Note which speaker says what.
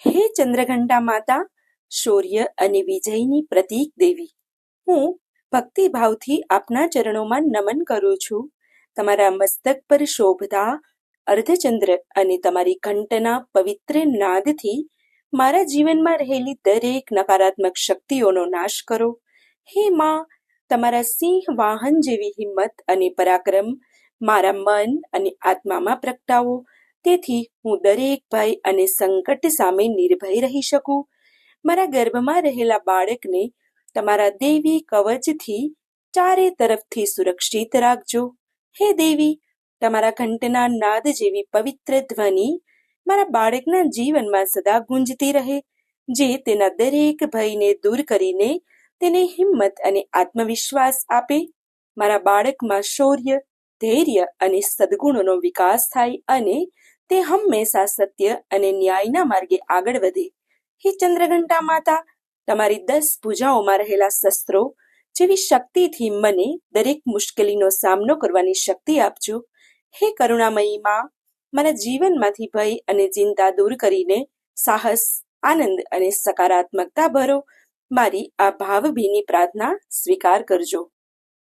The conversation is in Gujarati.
Speaker 1: હે ચંદ્રઘંટા માતા, શૌર્ય અને વિજયની પ્રતીક દેવી, હું ભક્તિભાવથી આપના ચરણોમાં નમન કરું છું. તમારા મસ્તક પર શોભતા અર્ધચંદ્ર અને તમારી ઘંટના પવિત્ર નાદથી મારા જીવનમાં રહેલી દરેક નકારાત્મક શક્તિઓનો નાશ કરો. હે માં, તમારા સિંહ વાહન જેવી હિંમત અને પરાક્રમ મારા મન અને આત્મામાં પ્રગટાવો, તેથી હું દરેક ભય અને સંકટ સામે નિર્ભય રહી શકું. મારા ગર્ભમાં રહેલા બાળકને તમારા દેવી કવચથી ચારે તરફથી સુરક્ષિત રાખજો. હે દેવી, તમારા ઘંટના નાદ જેવી પવિત્ર ધ્વનિ મારા બાળકના જીવનમાં સદા ગુંજતી રહે, જે તેના દરેક ભયને દૂર કરીને તેને હિંમત અને આત્મવિશ્વાસ આપે. મારા બાળકમાં શૌર્ય, ધૈર્ય અને સદ્ગુણોનો વિકાસ થાય અને તે હંમેશા સત્ય અને ન્યાયના માર્ગે આગળ વધે. હે ચંદ્રઘંટા માતા, તમારી 10 ભુજાઓમાં રહેલા શસ્ત્રો જેવી શક્તિથી મને દરેક મુશ્કેલીનો સામનો કરવાની શક્તિ આપજો. હે કરુણામયી માં, મારા જીવનમાંથી ભય અને ચિંતા દૂર કરીને સાહસ, આનંદ અને સકારાત્મકતા ભરો. મારી આ ભાવભીની પ્રાર્થના સ્વીકાર કરજો.